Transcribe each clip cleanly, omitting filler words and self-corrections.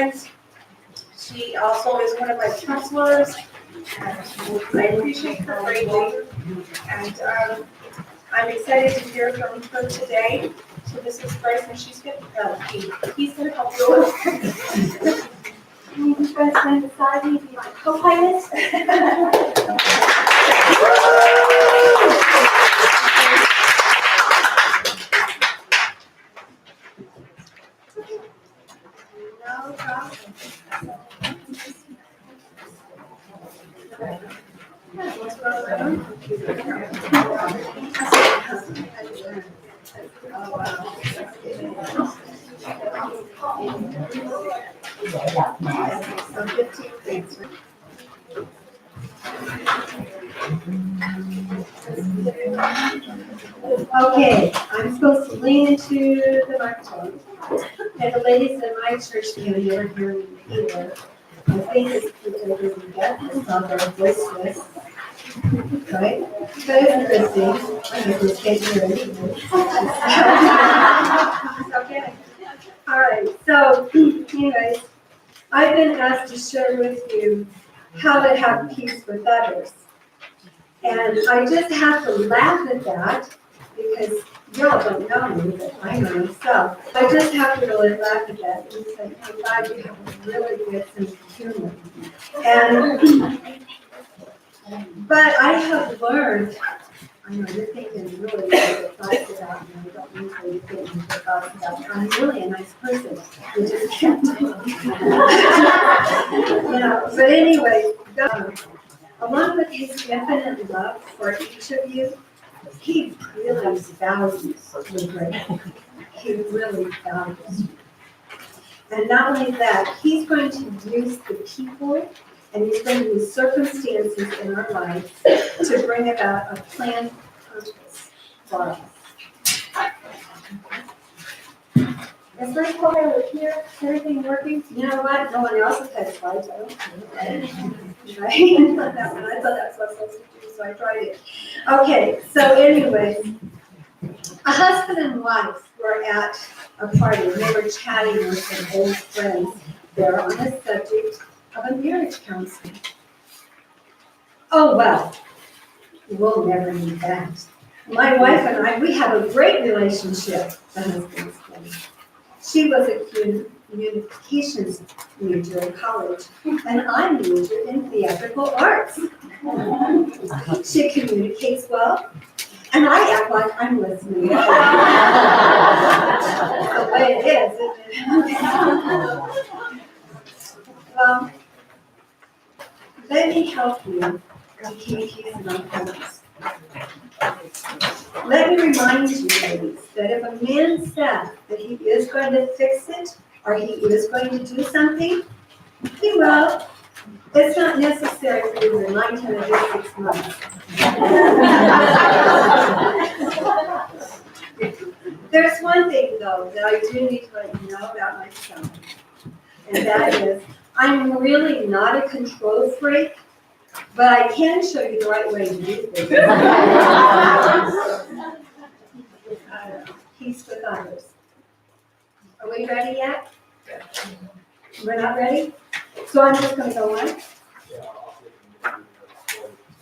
friend. She also is one of my counselors, and I appreciate her greatly. And I'm excited to hear from her today. So this is Bryson. He's going to help you. You guys stand beside me, be my co-pilot. No problem. So 15 things. Okay, I'm supposed to lean into the microphone. And the ladies in my church can never hear me either. I think it's because it doesn't get it's not very voiceless. Right? But it's interesting. I guess it's getting ready. Okay. All right. So, anyways, I've been asked to share with you how to have peace with others. And I just have to laugh at that because y'all don't know me, but I know myself. I just have to really laugh at that and say, oh God, you have a really good sense of humor. And, but I have learned, I know you're thinking really good thoughts about me. I don't usually think good thoughts about me. I'm really a nice person. You just can't tell. But anyway, along with his infinite love for each of you, he really values you greatly. He really values you. And not only that, he's going to use the people and he's going to use circumstances in our lives to bring about a planned purpose for us. Is my phone here? Is everything working? You know what? No one else has had slides. I don't care. Right? I thought that's what I was supposed to do, so I tried it. Okay, so anyways, a husband and wife were at a party and they were chatting with some old friends there on the subject of a marriage counselor. Oh, well, we'll never need that. My wife and I, we have a great relationship, the husband said. She was a communications major in college, and I majored in theatrical arts. She communicates well, and I act like I'm listening. That's the way it is, isn't it? Well, let me help you to keep peace in our homes. Let me remind you, ladies, that if a man says that he is going to fix it or he is going to do something, he will. It's not necessary for you to remind him every 6 months. There's one thing, though, that I do need to let you know about myself, and that is I'm really not a control freak. But I can show you the right way to do things. Peace with others. Are we ready yet? We're not ready? So I'm just going to go on.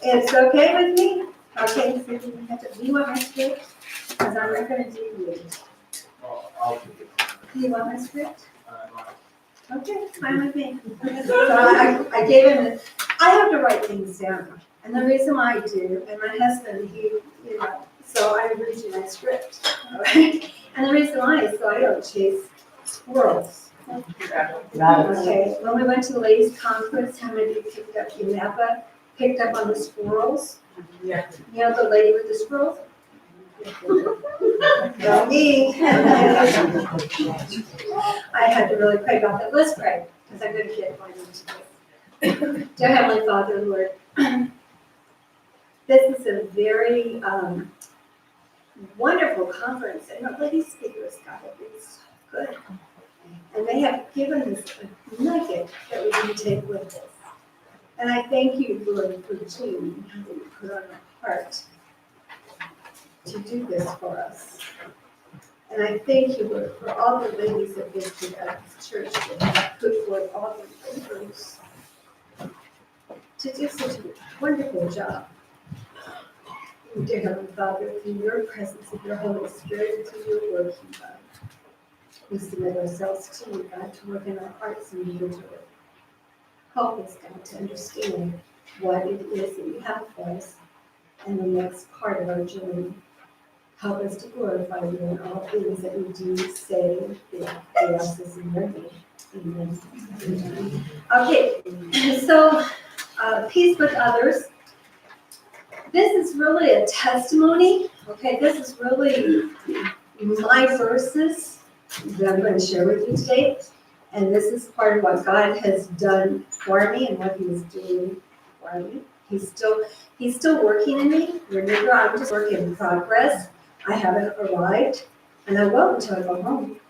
It's okay with me? Okay, so do you want my script? Because I'm not going to do it. Do you want my script? Okay, fine with me. So I gave him I have to write things down. And the reason why I do, and my husband, so I read you my script. Right? And the reason why is so I don't chase squirrels. Okay, when we went to the ladies' conference, how many of you picked up Napa, picked up on the squirrels? Yeah. You know the lady with the squirrels? Not me. I had to really pray about that. Let's pray, because I'm going to get my name. Dear Heavenly Father, Lord, this is a very wonderful conference, and the lady speakers got it. It's so good. And they have given us a nugget that we can take with us. And I thank you, Lord, for Jean, that you put on our heart to do this for us. And I thank you, Lord, for all the ladies that visited us church that have put forth all the efforts to do such a wonderful job. Dear Heavenly Father, through your presence of your Holy Spirit and through your working, God, we submit ourselves to you, God, to work in our hearts individually. Help us, God, to understand what it is that you have for us and the next part of our journey. Help us to glorify you in all things that we do, say, think. We ask this in your name. Amen. Okay, so peace with others. This is really a testimony. Okay, this is really my verses that I'm going to share with you today. And this is part of what God has done for me and what He is doing for me. He's still working in me. Remember, I'm just work in progress. I haven't arrived, and I won't until I go home.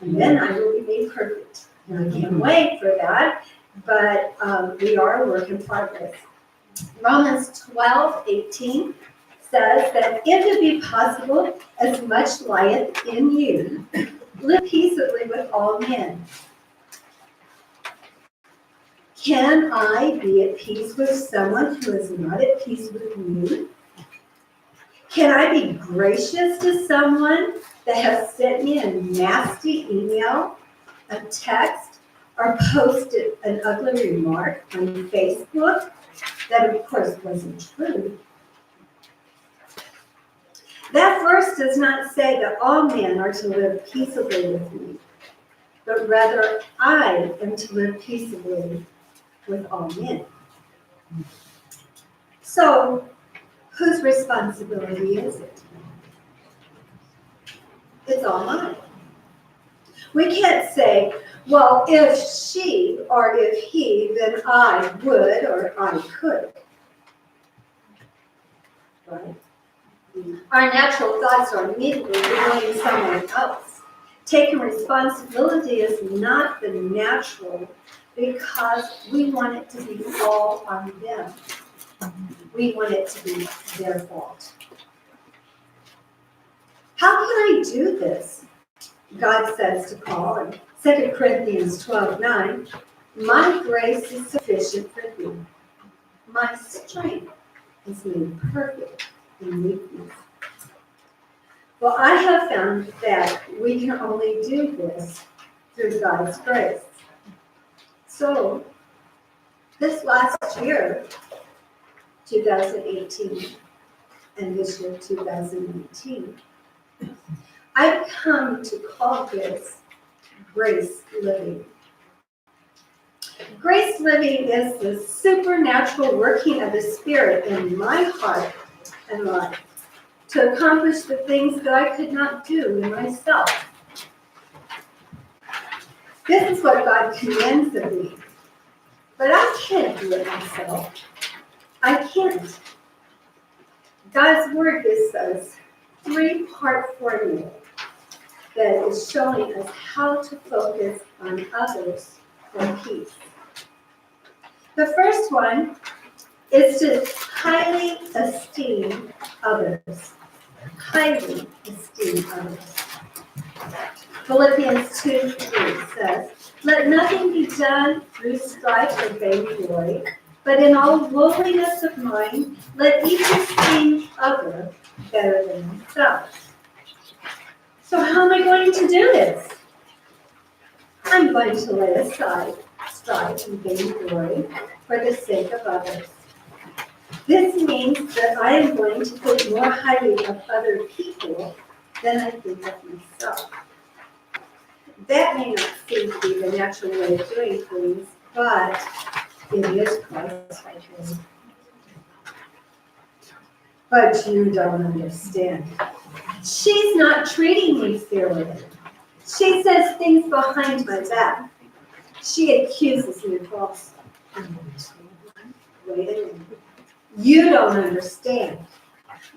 And then I will be made perfect. And I can't wait for that. But we are a work in progress. Romans 12:18 says that if it be possible, as much lieth in you, live peaceably with all men. Can I be at peace with someone who is not at peace with me? Can I be gracious to someone that has sent me a nasty email, a text, or posted an ugly remark on Facebook that, of course, wasn't true? That verse does not say that all men are to live peaceably with me, but rather I am to live peaceably with all men. So, whose responsibility is it? It's all mine. We can't say, well, if she or if he, then I would or I could. Right? Our natural thoughts are immediately blaming someone else. Taking responsibility is not the natural because we want it to be all on them. We want it to be their fault. How can I do this? God says to Paul in 2 Corinthians 12:9, my grace is sufficient for thee. My strength is made perfect in weakness. Well, I have found that we can only do this through God's grace. So, this last year, 2018, and this year, 2019, I've come to call this grace living. Grace living is the supernatural working of the Spirit in my heart and life to accomplish the things that I could not do in myself. This is what God commands of me. But I can't do it myself. I can't. God's Word gives us 3-part formula that is showing us how to focus on others for peace. The first one is to highly esteem others. Highly esteem others. Philippians 2:3 says, let nothing be done through strife or vainglory, but in all lowliness of mind, let each esteem other better than himself. So how am I going to do this? I'm going to lay aside strife and vainglory for the sake of others. This means that I am going to think more highly of other people than I think of myself. That may not seem to be the natural way of doing things, but it is Christ-like. But you don't understand. She's not treating me fairly. She says things behind my back. She accuses me falsely. Wait a minute. You don't understand.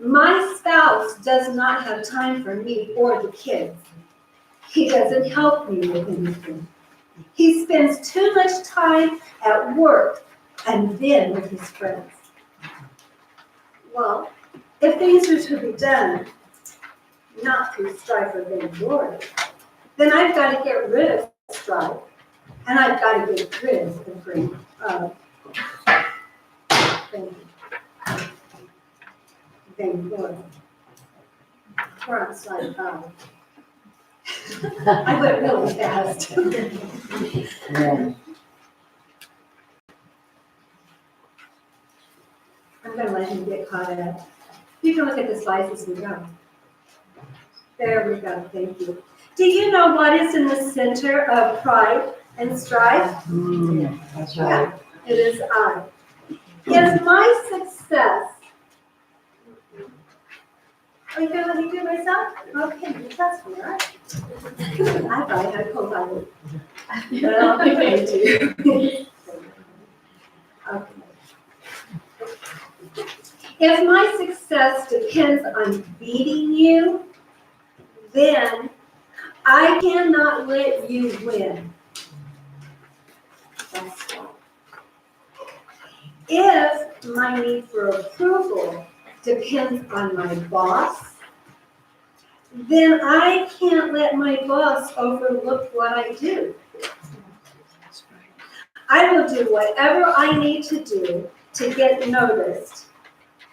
My spouse does not have time for me or the kids. He doesn't help me with anything. He spends too much time at work and then with his friends. Well, if things are to be done, not through strife or vainglory, then I've got to get rid of strife, and I've got to get rid of vainglory. We're on slide 5. I went really fast. I'm going to let him get caught up. You can look at the slides as we go. There we go. Thank you. Do you know what is in the center of pride and strife? That's right. Yeah, it is I. Is my success. Are you going to let me do myself? Okay, you trust me, right? I thought I had a co-pilot. But I don't think I do. Okay. If my success depends on beating you, then I cannot let you win. That's why. If my need for approval depends on my boss, then I can't let my boss overlook what I do. I will do whatever I need to do to get noticed.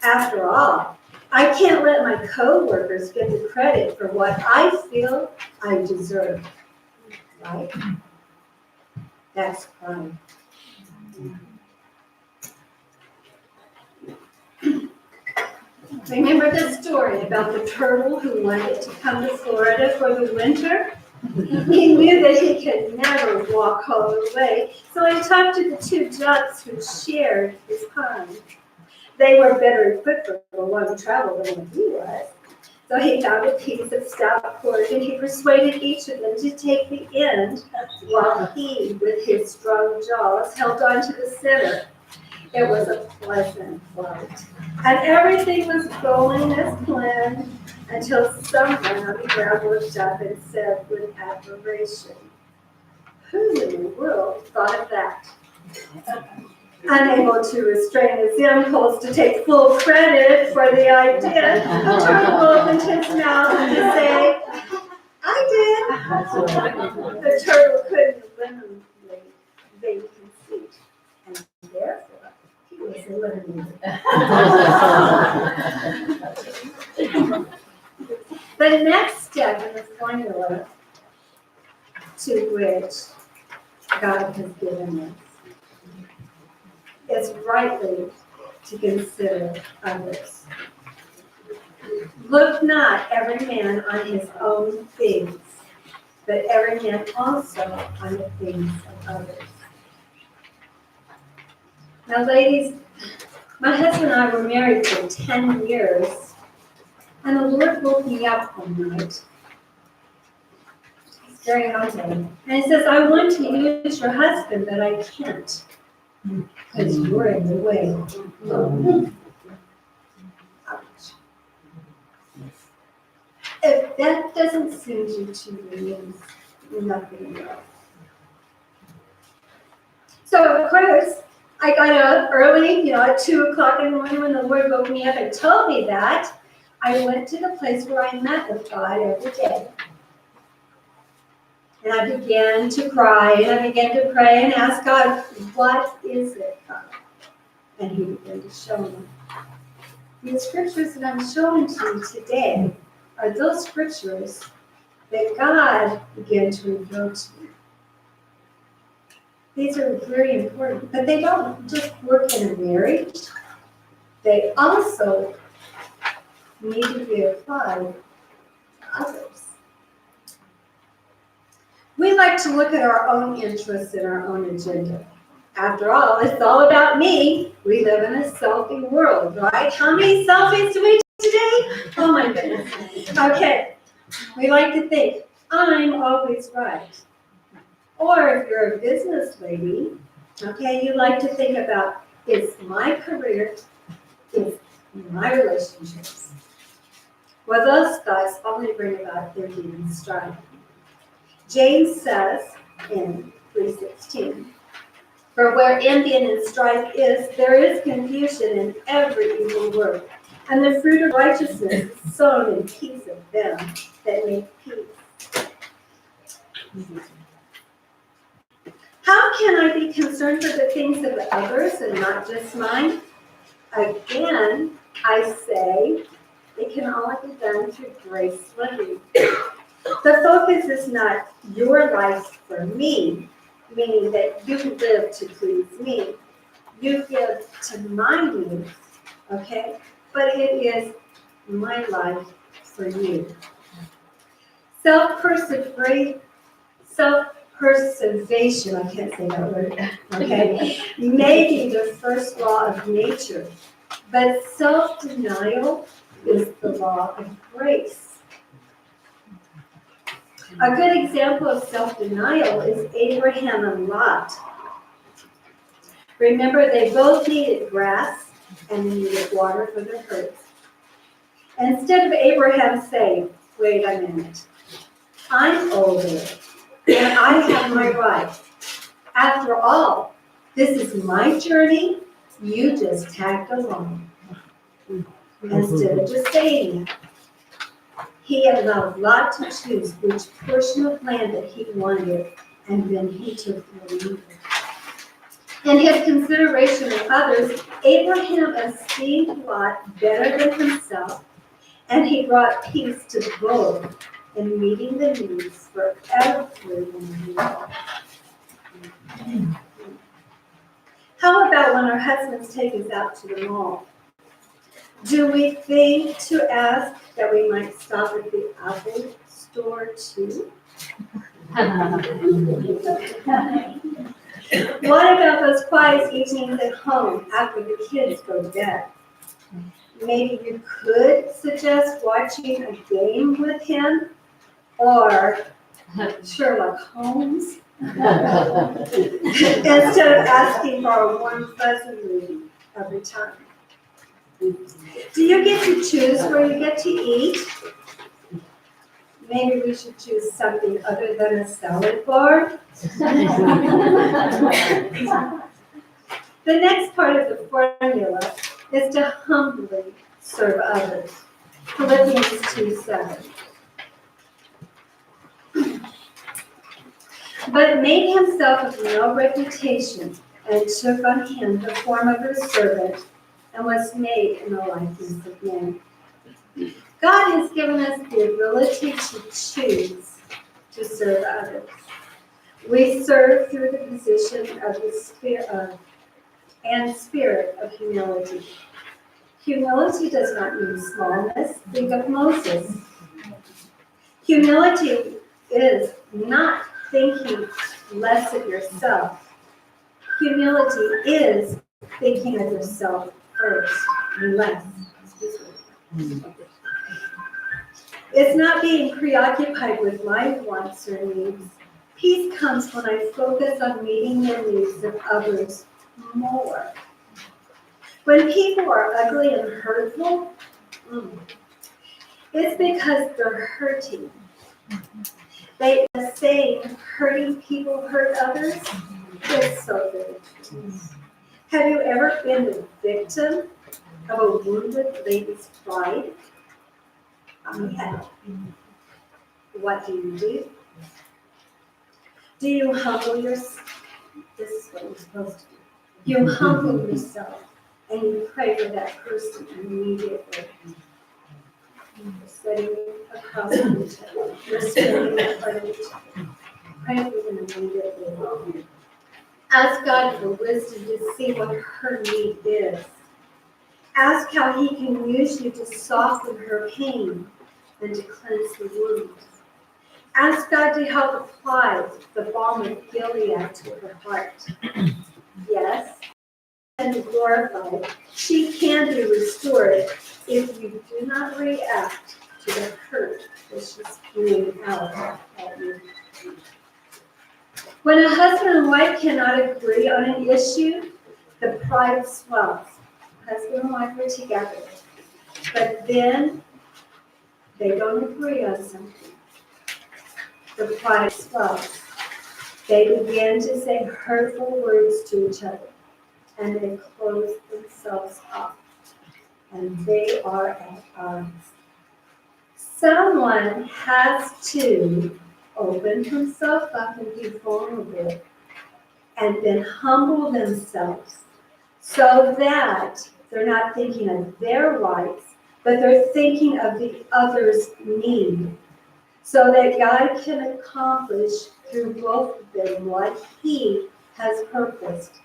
After all, I can't let my coworkers get the credit for what I feel I deserve. Right? That's crime. Remember the story about the turtle who wanted to come to Florida for the winter? He knew that he could never walk all the way, so he talked to the 2 ducks who shared his pond. They were better equipped for a long travel than he was. So he found a piece of stout cord and he persuaded each of them to take the end while he, with his strong jaws, held on to the center. It was a pleasant flight, and everything was going as planned until someone on the ground looked up and said with admiration, "Who in the world thought of that?" Unable to restrain his impulse to take full credit for the idea, the turtle opened his mouth to say, "I did." The turtle couldn't eliminate vague conceit, and therefore he was eliminated. The next step in the formula to which God has given us is rightly to consider others. Look not every man on his own things, but every man also on the things of others. Now, ladies, my husband and I were married for 10 years, and the Lord woke me up one night. It's very haunting. And he says, "I want to use your husband, but I can't. Because you're in the way." Ouch. If that doesn't send you to your knees, nothing will. So, of course, I got up early, at 2 o'clock in the morning when the Lord woke me up and told me that. I went to the place where I met with God every day. And I began to cry, and I began to pray and ask God, "What is it, God?" And he began to show me. The scriptures that I'm showing to you today are those scriptures that God began to reveal to me. These are very important, but they don't just work in a marriage. They also need to be applied to others. We like to look at our own interests and our own agenda. After all, it's all about me. We live in a selfie world, right? How many selfies do we do today? Oh my goodness. Okay. We like to think, I'm always right. Or if you're a business lady, okay, you like to think about, it's my career, it's my relationships. Well, those thoughts only bring about envy and strife. James says in 3:16, "For where envy and strife is, there is confusion in every evil work. And the fruit of righteousness is sown in peace of them that make peace. How can I be concerned for the things of others and not just mine? Again, I say it can only be done through grace living. The focus is not your life for me, meaning that you live to please me. You give to my needs, okay? But it is my life for you. Self-preservation, I can't say that word, okay, may be the first law of nature, but self-denial is the law of grace. A good example of self-denial is Abraham and Lot. Remember, they both needed grass and they needed water for their herds. Instead of Abraham saying, wait a minute, I'm older and I have my rights. After all, this is my journey, you just tagged along. Instead of just saying that, he allowed Lot to choose which portion of land that he wanted, and then he took the lead. In his consideration of others, Abraham esteemed Lot better than himself, and he brought peace to both in meeting the needs for everyone. How about when our husbands take us out to the mall? Do we think to ask that we might stop at the Apple store too? What about those quiet evenings at home after the kids go to bed? Maybe you could suggest watching a game with him or Sherlock Holmes instead of asking for a warm fuzzy every time. Do you get to choose where you get to eat? Maybe we should choose something other than a salad bar. The next part of the formula is to humbly serve others. Philippians 2:7. But made himself of no reputation, and took on him the form of a servant, and was made in the likeness of men. God has given us the ability to choose to serve others. We serve through the position of the spirit of humility. Humility does not mean smallness. Think of Moses. Humility is not thinking less of yourself. Humility is thinking of yourself first and less. It's not being preoccupied with my wants or needs. Peace comes when I focus on meeting the needs of others more. When people are ugly and hurtful, it's because they're hurting. They are saying hurting people hurt others. It's so good. Have you ever been the victim of a wounded lady's pride? I have. What do? Do you humble yourself? This is what you're supposed to do. You humble yourself and you pray for that person immediately. You're setting across each other. You're standing in front of each other. Pray for them immediately. Ask God for wisdom to see what her need is. Ask how he can use you to soften her pain and to cleanse the wound. Ask God to help apply the balm of Gilead to her heart. Yes, and glorified. She can be restored if you do not react to the hurt that she's spewing out at you. When a husband and wife cannot agree on an issue, the pride swells. Husband and wife are together, but then they don't agree on something. The pride swells. They begin to say hurtful words to each other, and they close themselves off. and they are at odds. Someone has to open himself up and be vulnerable and then humble themselves so that they're not thinking of their rights, but they're thinking of the other's need, so that God can accomplish through both of them what He has purposed.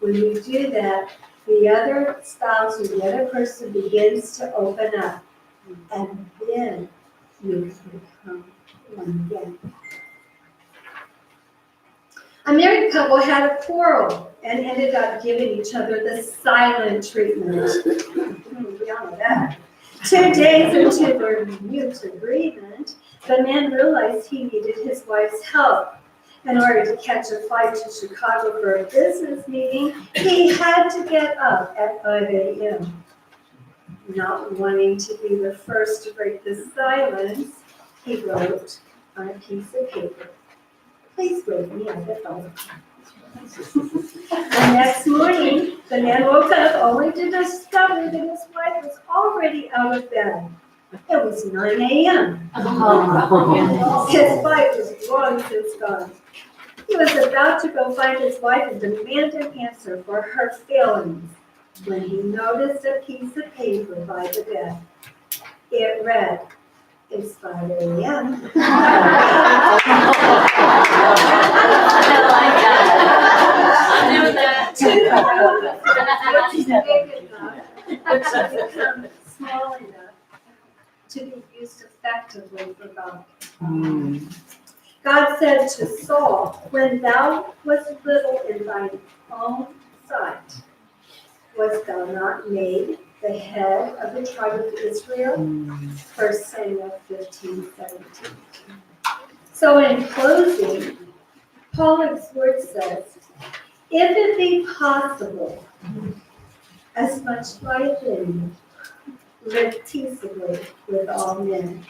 When you do that, the other spouse or the other person begins to open up, and then you can become one again. A married couple had a quarrel and ended up giving each other the silent treatment. We all know that. 2 days into their mute agreement, the man realized he needed his wife's help. In order to catch a flight to Chicago for a business meeting, he had to get up at 5 a.m. Not wanting to be the first to break the silence, he wrote on a piece of paper, "Please wake me up at 5." The next morning, the man woke up only to discover that his wife was already out of bed. It was 9 a.m. His wife was long since gone. He was about to go find his wife and demand an answer for her failings when he noticed a piece of paper by the bed. It read, "It's 5 a.m. I knew that. Which is big enough, which has become small enough to be used effectively for God. God said to Saul, "When thou wast little in thine own sight, wast thou not made the head of the tribe of Israel?" 1 Samuel 15:17. So in closing, Paul's word says, "If it be possible, as much life in you, live peaceably with all men."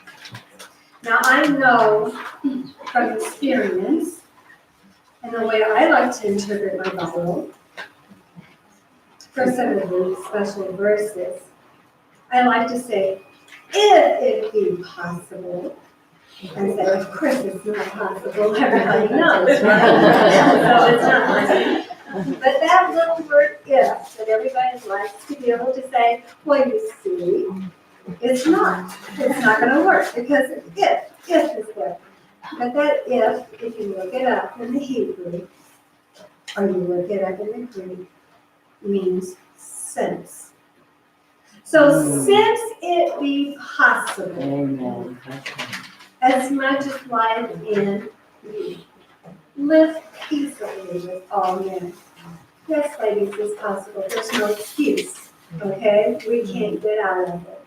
Now I know from experience, and the way I like to interpret my Bible, for some of the special verses, I like to say, "If it be possible," and say, of course it's not possible, everybody knows, right? So it's not possible. But that little word "if" that everybody likes to be able to say, well, you see, it's not going to work, because if is there. But that if you look it up in the Hebrew, or you look it up in the Greek, means since. So since it be possible, as much as life in you, live peaceably with all men. Yes, ladies, it's possible. There's no excuse, okay? We can't get out of it.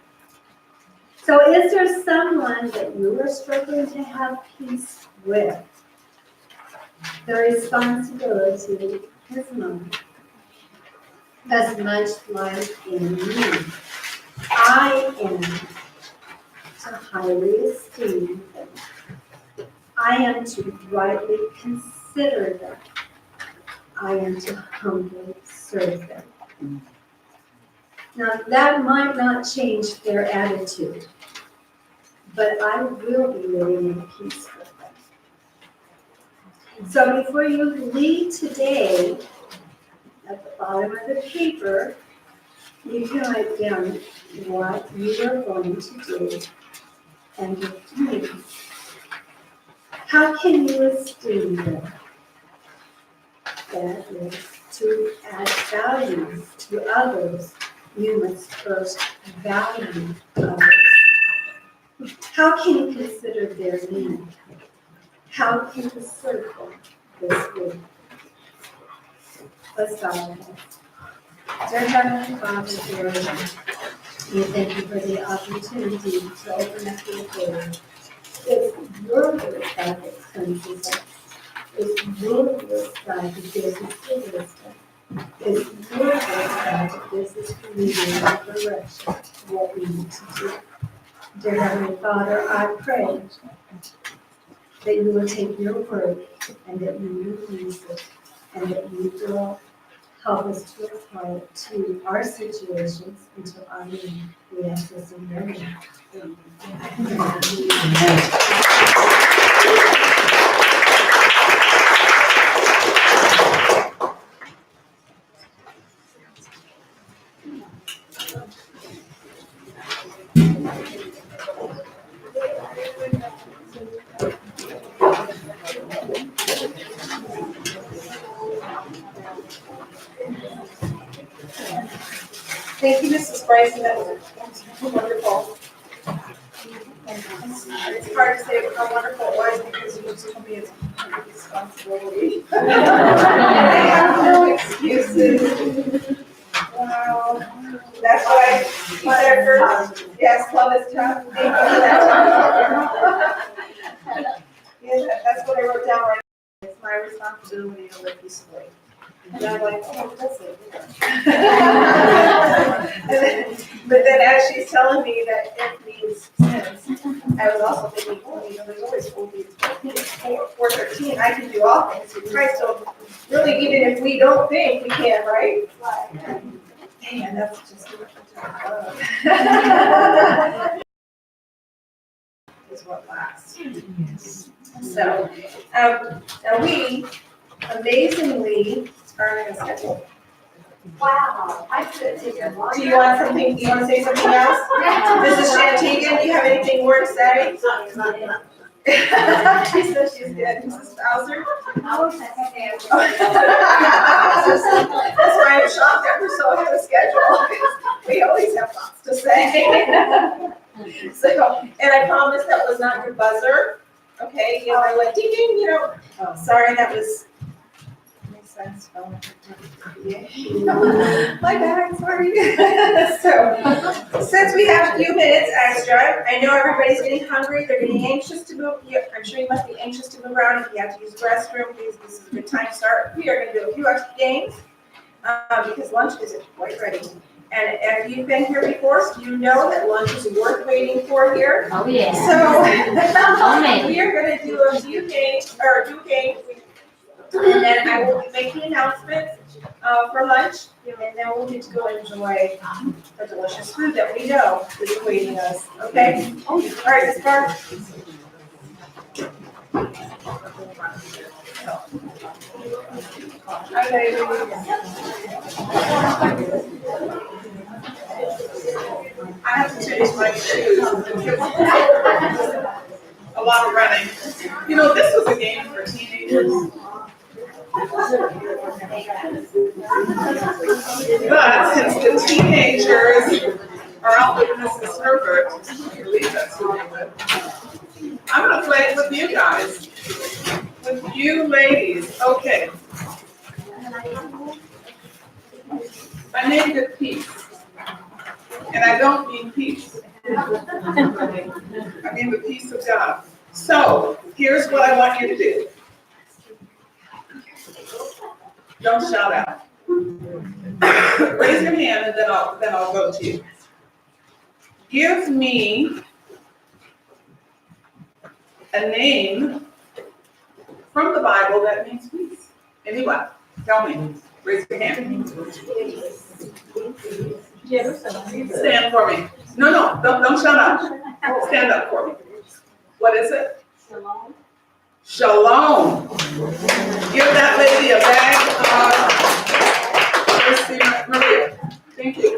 So is there someone that you are struggling to have peace with? The responsibility is mine. As much life in me, I am to highly esteem them. I am to rightly consider them. I am to humbly serve them. Now, that might not change their attitude, but I will be living in peace with them. So before you leave today, at the bottom of the paper, you can write down what you are going to do and with me. How can you esteem them? That is, to add value to others, you must first value others. How can you consider their need? How can you serve them this week? Let's bow our heads. Dear Heavenly Father, Lord, we thank you for the opportunity to open up your word. It's your word, God, that cleanses us. It's your word, God, that gives us the wisdom. It's your word, God, that gives us the leading and direction of what we need to do. Dear Heavenly Father, I pray that you will take your word and that you will use it and that you will help us to apply it to our situations and to our need. We ask this in your name. Thank you, Mrs. Bryson, that was wonderful. It's hard to say how wonderful it was because you just told me it's a responsibility. I have no excuses. Wow, that's what I first, yes, love is tough. Thank you for that. Yeah, that's what I wrote down right now. It's my responsibility to live peacefully. And I'm like, oh, that's it. But then as she's telling me that it means sins, I was also thinking, oh, there's always Philippians 4:13, I can do all things through Christ. So really, even if we don't think, we can, right? Man, that's just is what lasts. So, now we amazingly are in a schedule. Wow, I could take a long. Do you want something, do you want to say something else? Mrs. Shantigan, do you have anything more to say? She says she's good. Mrs. Bowser? That's why I'm shocked that we're so ahead of schedule, because we always have lots to say. So, and I promise that was not your buzzer, okay? You know, I went ding ding, you know. Oh, sorry, that was, makes sense. Oh, my bad, sorry. So, since we have a few minutes extra, I know everybody's getting hungry, they're getting anxious to move. I'm sure you must be anxious to move around. If you have to use the restroom, please, this is a good time to start. We are gonna do a few extra games, because lunch isn't quite ready. And if you've been here before, so you know that lunch is worth waiting for here. Oh, yeah. So, we are gonna do a few games, or do games, and then I will be making announcements, for lunch, and then we'll get to go enjoy the delicious food that we know is awaiting us, okay? All right, Ms. Barr? Okay. I have to change my shoes. A lot of running. You know, this was a game for teenagers. But since the teenagers are out with Mrs. Herbert, I believe that's who they would, I'm gonna play it with you guys. With you ladies, okay. I named it Peace. And I don't mean peace. I mean the peace of God. So, here's what I want you to do. Don't shout out. Raise your hand and then I'll go to you. Give me a name from the Bible that means peace. Anyone? Tell me. Raise your hand. Stand for me. No, don't shout out. Stand up for me. What is it? Shalom. Shalom. Give that lady a bag of, let's see, Maria. Thank you.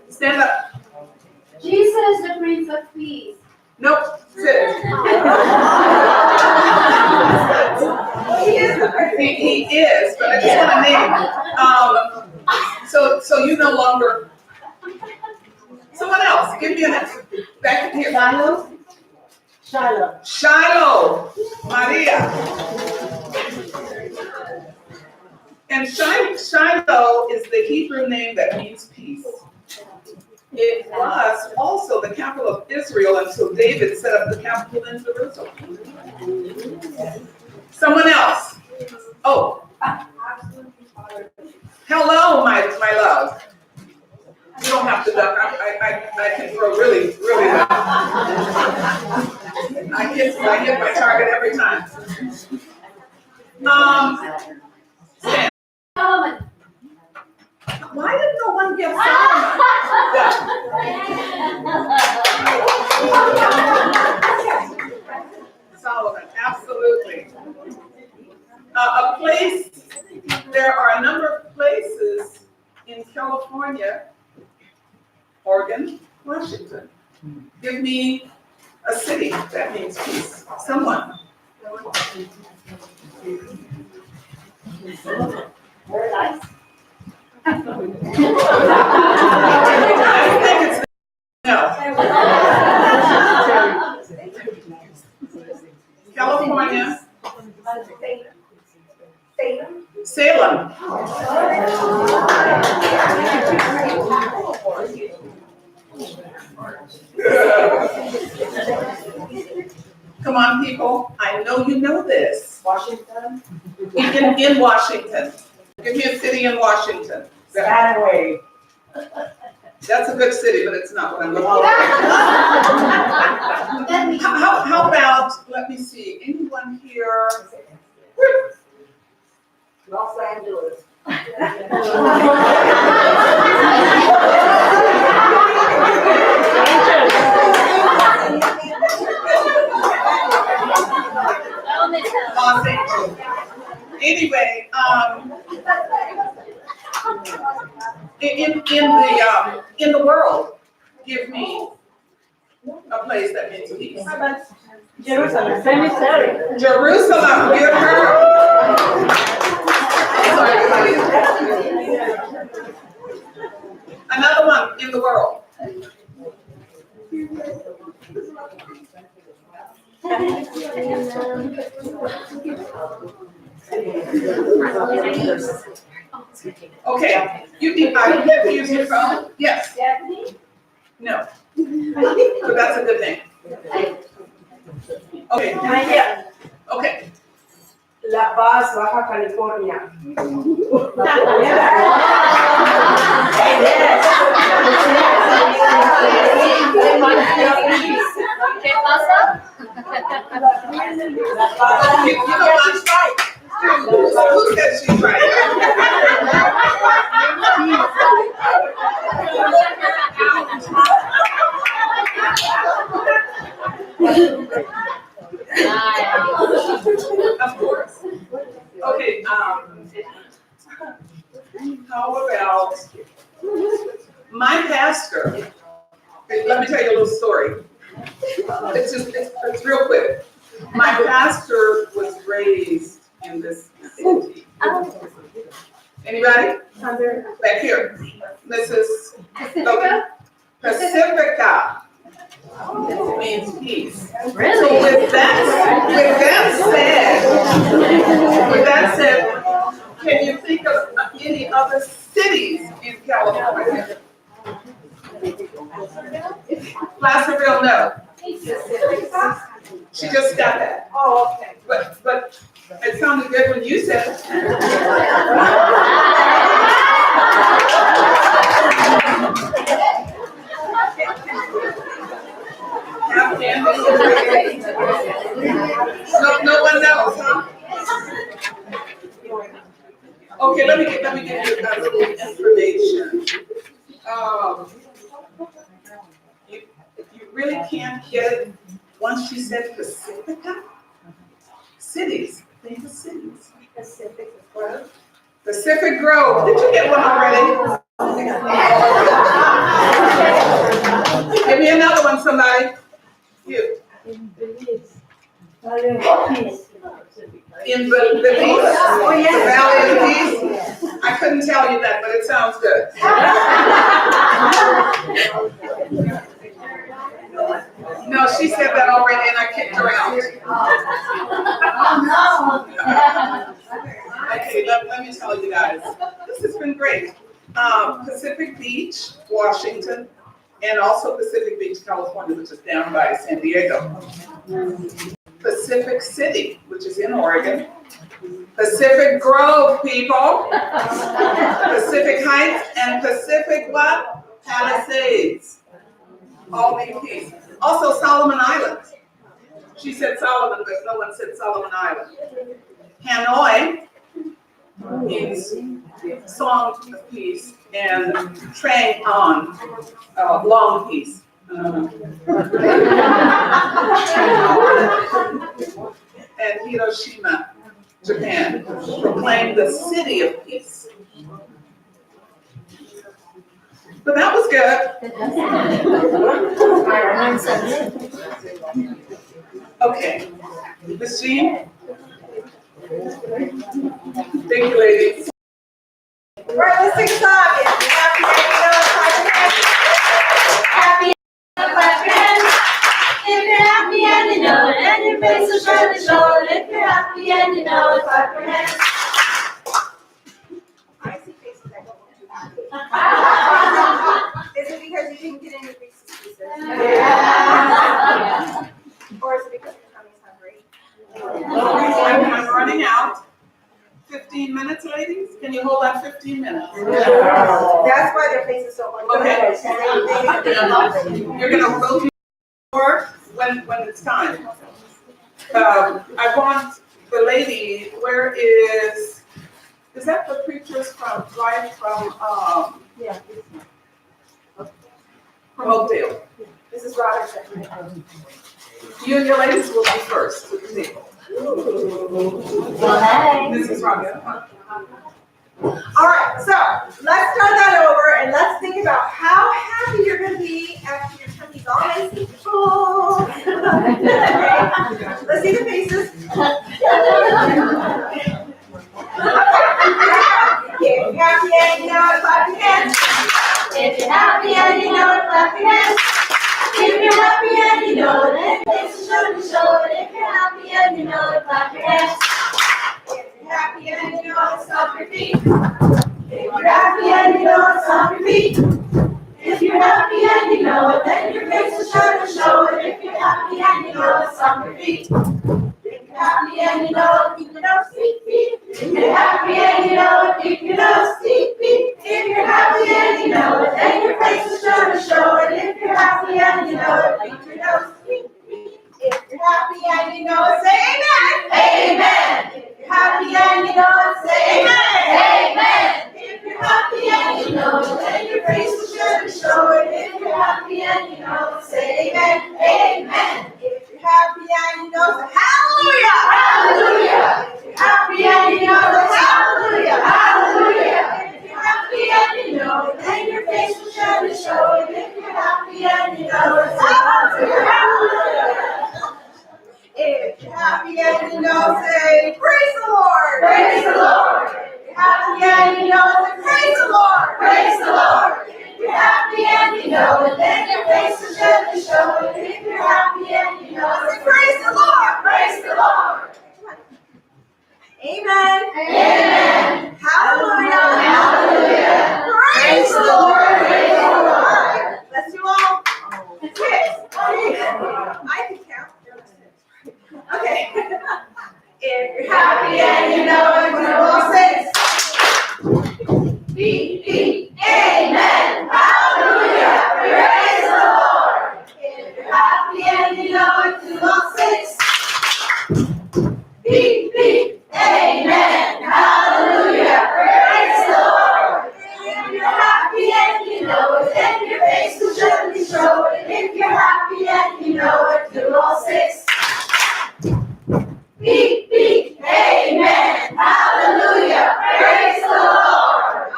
Stand up. Jesus is the Prince of Peace. Nope, sit. He is, but I just want to name. So you no longer. Someone else, give me a next. Back here. Shiloh. Maria. And Shiloh is the Hebrew name that means peace. It was also the capital of Israel until David set up the capital in Jerusalem. Someone else. Oh. Hello, my love. You don't have to duck. I can throw really well. I hit my target every time. Stand. Why did no one give Solomon? Solomon, absolutely. A place, there are a number of places in California, Oregon, Washington. Give me a city that means peace. Someone. Paradise. I think it's no. California, Salem. Come on, people. I know you know this. Washington? In Washington. Give me a city in Washington. Skyway. That's a good city, but it's not what I'm looking for. How about, let me see, anyone here? Los Angeles. Los Angeles. Anyway, in the world, give me a place that means peace. Jerusalem. Cemetery. Jerusalem, you heard. Another one in the world. Okay, you can use your phone. Yes. No. But that's a good thing. Okay. Okay. La Paz, Baja California. ¿Qué pasa? You know what? Who said she's right? Of course. Okay, how about my pastor? Okay, let me tell you a little story. It's real quick. My pastor was raised in this city. Anybody? Back here. Mrs. Okay. Pacifica means peace. Really? So with that said, can you think of any other cities in California? Placerville, no. She just got that. Oh, okay. But it sounded good when you said it. No one knows, huh? Okay, let me give you a little information. You really can't get it once you said Pacifica. Cities, think of cities. Pacific Grove. Did you get one already? Give me another one, somebody. You. In the Peace? Oh, yes. The Valley of Peace? I couldn't tell you that, but it sounds good. No, she said that already and I kicked her out. Okay, let me tell you guys. This has been great. Pacific Beach, Washington, and also Pacific Beach, California, which is down by San Diego. Pacific City, which is in Oregon. Pacific Grove, people. Pacific Heights and Pacific what? Palisades. All mean peace. Also Solomon Islands. She said Solomon, but no one said Solomon Island. Hanoi, means song of peace, and train on, long peace. And Hiroshima, Japan, proclaimed the city of peace. But that was good. Okay, Ms. Jean? Thank you, ladies. Right, let's sing a song. Happy, clap your hands. If you're happy and you know it, and your face will surely show it. If you're happy and you know it, clap your hands. I see faces that don't look too happy. Is it because you didn't get any Reese's Pieces? Or is it because your tummy's hungry? I'm running out. 15 minutes, ladies? Can you hold on 15 minutes? That's why their face is so hungry. Okay. You're gonna go to work when it's time. I want the lady, where is that the preachers from Oakdale? This is Robinson. You and your ladies will be first to the table. Well, hey. Mrs. Robinson. All right, so let's start that over and let's think about how happy you're going to be after your tummy's all nice and full. Okay, let's see the faces. If you're happy and you know it, clap your hands. If you're happy and you know it, clap your hands. If you're happy and you know it, and faces show it. If you're happy and you know it, clap your hands. If you're happy and you know it, stomp your feet. If you're happy and you know it, stomp your feet. If you're happy and you know it, then your face will show it. If you're happy and you know it, stomp your feet. If you're happy and you know it, keep your nose, feet. If you're happy and you know it, keep your nose, feet. If you're happy and you know it, then your face will show it. If you're happy and you know it, keep your nose, feet. If you're happy and you know it, say amen. Amen. If you're happy and you know it, say amen. Amen. If you're happy and you know it, then your face will show it. If you're happy and you know it, say amen. Amen. If you're happy and you know it, hallelujah. Hallelujah. If you're happy and you know it, hallelujah. Hallelujah. If you're happy and you know it, then your face will show it. If you're happy and you know it, hallelujah. Hallelujah. If you're happy and you know, say, praise the Lord. Praise the Lord. If you're happy and you know, say, praise the Lord. Praise the Lord. If you're happy and you know it, then your face will show it. If you're happy and you know, say, praise the Lord. Praise the Lord. Amen. Amen. Hallelujah. Hallelujah. Praise the Lord. Praise the Lord. Let's do all 6. I can count. Okay. If you're happy and you know it, do all 6. Beep, amen. Hallelujah. Praise the Lord. If you're happy and you know it, do all 6. Beep, amen. Hallelujah. Praise the Lord. If you're happy and you know it, then your face will surely show it. If you're happy and you know it, do all 6. Beep, amen. Hallelujah. Praise the Lord.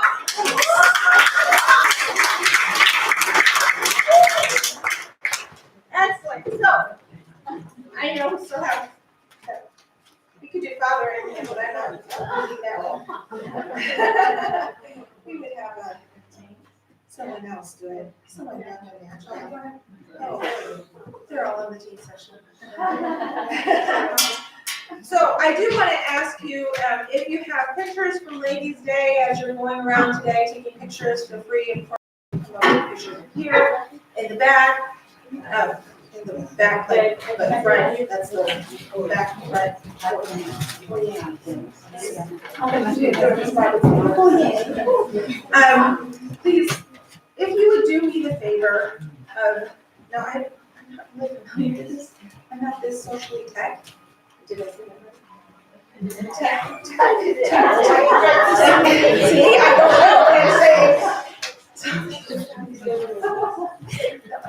Excellent. So, I know we still have, we could do Father and Him, but I'm not doing that one. We would have someone else do it. Someone down there. Oh, they're all on the team session. So I do want to ask you if you have pictures from Ladies' Day as you're going around today, taking pictures for free and for here in the back, in the back, but front. That's the back front. Please, if you would do me the favor of I'm not really familiar with this. I'm not this socially tech. Did I say that right? See, I don't know, I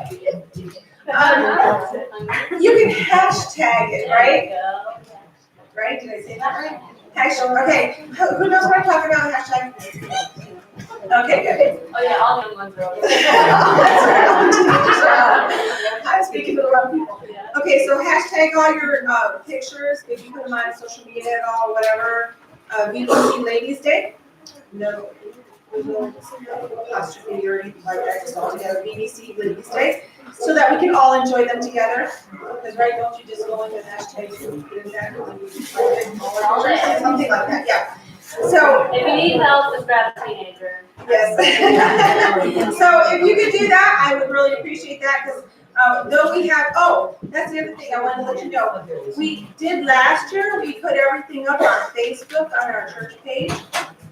can't say. You can hashtag it, right? Right, did I say that right? Hashtag, okay, who knows what I'm talking about, hashtag? Okay, good. Oh, yeah, all young ones are always. I'm speaking to the wrong people. Okay, so hashtag all your pictures, if you put them on social media at all, whatever. BBC Ladies Day? No. Apostrophe or anything like that, just all together, BBC Ladies Day, so that we can all enjoy them together. Because right, don't you just go into hashtags and put in that, something like that, yeah. So, If you need help, just grab a teenager. yes. So if you could do that, I would really appreciate that, because though we have, oh, that's the other thing I wanted to let you know. We did last year, we put everything up on Facebook on our church page.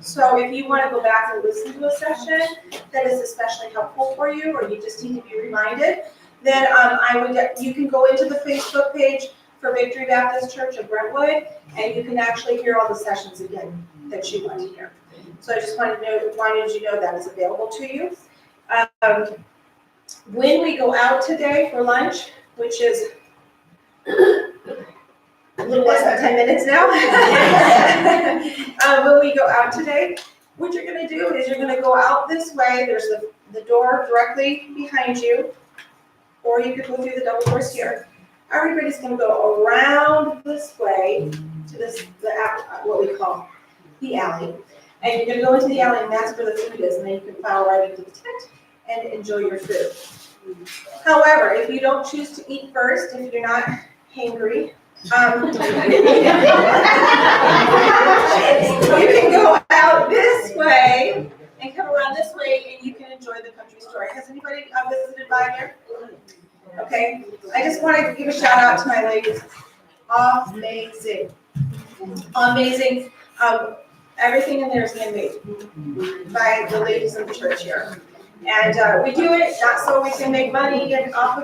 So if you want to go back and listen to a session that is especially helpful for you, or you just need to be reminded, then you can go into the Facebook page for Victory Baptist Church of Brentwood, and you can actually hear all the sessions again that you want to hear. So I just wanted you to know that is available to you. When we go out today for lunch, which is a little less than 10 minutes now. When we go out today, what you're going to do is you're going to go out this way. There's the door directly behind you, or you could go through the double doors here. Everybody's going to go around this way to what we call the alley. And you're going to go into the alley, and that's where the food is, and then you can file right into the tent and enjoy your food. However, if you don't choose to eat first, if you're not hangry, you can go out this way and come around this way, and you can enjoy the country store. Has anybody visited by here? Okay, I just wanted to give a shout out to my ladies. Amazing. Amazing. Everything in there is handmade by the ladies of the church here. And we do it not so we can make money and off of